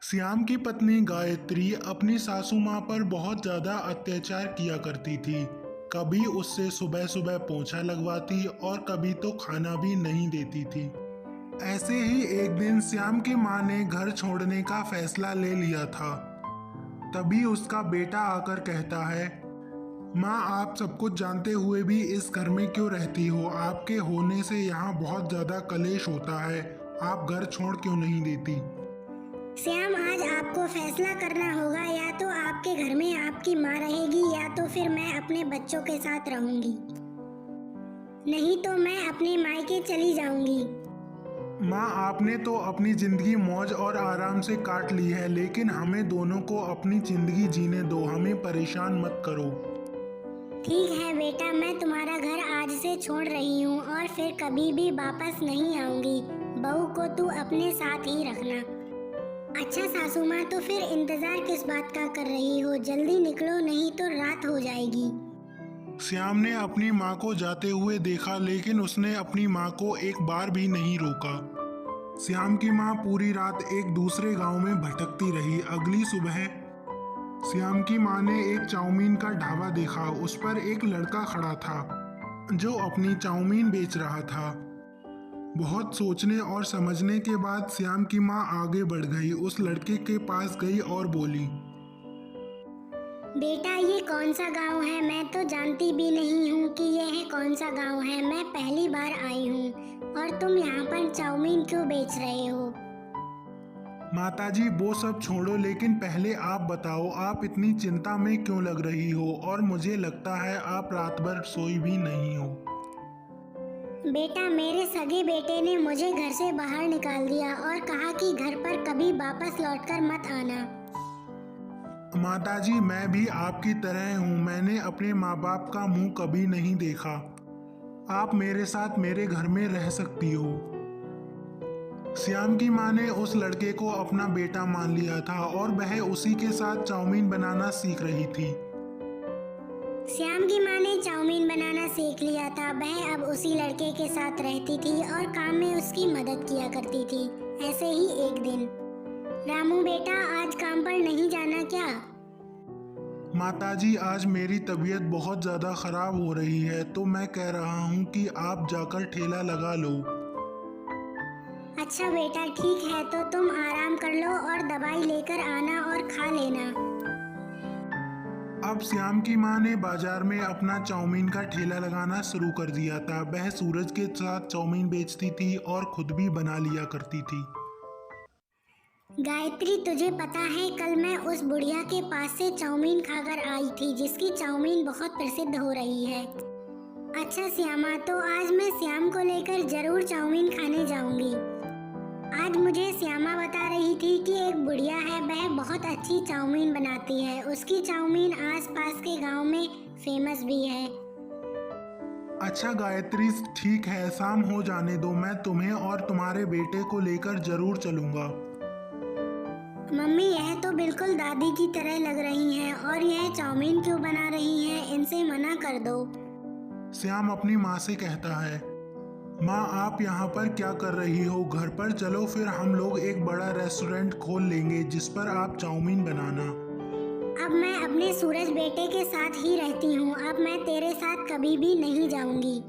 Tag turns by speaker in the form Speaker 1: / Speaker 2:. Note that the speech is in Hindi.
Speaker 1: श्याम की पत्नी गायत्री अपनी सासू माँ पर बहुत ज्यादा अत्याचार किया करती थी। कभी उससे सुबह सुबह पोंछा लगवाती और कभी तो खाना भी नहीं देती थी। ऐसे ही एक दिन श्याम की माँ ने घर छोड़ने का फैसला ले लिया था। तभी उसका बेटा आकर कहता है, माँ आप सब कुछ जानते हुए भी इस घर में क्यों रहती हो? आपके होने से यहाँ बहुत ज्यादा कलेश होता है। आप घर छोड़ क्यों नहीं देती?
Speaker 2: श्याम, आज आपको फैसला करना होगा। या तो आपके घर में आपकी माँ रहेगी या तो फिर मैं अपने बच्चों के साथ रहूंगी, नहीं तो मैं अपने मायके चली जाऊंगी।
Speaker 1: माँ आपने तो अपनी जिंदगी मौज और आराम से काट ली है, लेकिन हमें दोनों को अपनी जिंदगी जीने दो, हमें परेशान मत करो।
Speaker 2: ठीक है बेटा, मैं तुम्हारा घर आज से छोड़ रही हूँ और फिर कभी भी वापस नहीं आऊंगी। बहू को तू अपने साथ ही रखना। अच्छा सासू माँ, तो फिर इंतजार किस बात का कर रही हो? जल्दी निकलो, नहीं तो रात हो जाएगी।
Speaker 1: श्याम ने अपनी माँ को जाते हुए देखा, लेकिन उसने अपनी माँ को एक बार भी नहीं रोका। श्याम की माँ पूरी रात एक दूसरे गांव में भटकती रही। अगली सुबह श्याम की माँ ने एक चाउमीन का ढाबा देखा। उस पर एक लड़का खड़ा था जो अपनी चाउमीन बेच रहा था। बहुत सोचने और समझने के बाद श्याम की माँ आगे बढ़ गई, उस लड़के के पास गई और बोली,
Speaker 2: बेटा ये कौन सा गांव है? मैं तो जानती भी नहीं हूँ कि यह कौन सा गांव है। मैं पहली बार आई हूँ और तुम यहाँ पर चाउमीन क्यों बेच रहे हो?
Speaker 1: माताजी वो सब छोड़ो, लेकिन पहले आप बताओ आप इतनी चिंता में क्यों लग रही हो? और मुझे लगता है आप रात भर सोई भी नहीं हो।
Speaker 2: बेटा, मेरे सगे बेटे ने मुझे घर से बाहर निकाल दिया और कहा कि घर पर कभी वापस लौटकर मत आना।
Speaker 1: माताजी मैं भी आपकी तरह हूँ। मैंने अपने माँ बाप का मुंह कभी नहीं देखा। आप मेरे साथ मेरे घर में रह सकती हो। श्याम की माँ ने उस लड़के को अपना बेटा मान लिया था और वह उसी के साथ चाउमीन बनाना सीख रही थी।
Speaker 2: श्याम की माँ ने चाउमीन बनाना सीख लिया था। वह अब उसी लड़के के साथ रहती थी और काम में उसकी मदद किया करती थी। ऐसे ही एक दिन, रामू बेटा आज काम पर नहीं जाना क्या?
Speaker 1: माताजी आज मेरी तबीयत बहुत ज़्यादा खराब हो रही है, तो मैं कह रहा हूँ कि आप जाकर ठेला लगा लो।
Speaker 2: अच्छा बेटा ठीक है, तो तुम आराम कर लो और दवाई लेकर आना और खा लेना।
Speaker 1: अब श्याम की माँ ने बाजार में अपना चाउमीन का ठेला लगाना शुरू कर दिया था। वह सूरज के साथ चाउमीन बेचती थी और खुद भी बना लिया करती थी।
Speaker 2: गायत्री, तुझे पता है कल मैं उस बुढ़िया के पास से चाउमीन खाकर आई थी जिसकी चाउमीन बहुत प्रसिद्ध हो रही है। अच्छा श्यामा, तो आज मैं श्याम को लेकर जरूर चाउमीन खाने जाऊंगी। आज मुझे श्यामा बता रही थी कि एक बुढ़िया है, वह बहुत अच्छी चाउमीन बनाती है। उसकी चाउमीन आसपास के गांव में फेमस भी है।
Speaker 1: अच्छा गायत्री ठीक है, शाम हो जाने दो, मैं तुम्हें और तुम्हारे बेटे को लेकर जरूर चलूंगा।
Speaker 2: मम्मी, यह तो बिल्कुल दादी की तरह लग रही हैं और यह चाउमीन क्यों बना रही हैं? इनसे मना कर दो।
Speaker 1: श्याम अपनी माँ से कहता है, माँ आप यहाँ पर क्या कर रही हो? घर पर चलो, फिर हम लोग एक बड़ा रेस्टोरेंट खोल लेंगे जिस पर आप चाउमीन बनाना।
Speaker 2: अब मैं अपने सूरज बेटे के साथ ही रहती हूँ। अब मैं तेरे साथ कभी भी नहीं जाऊंगी।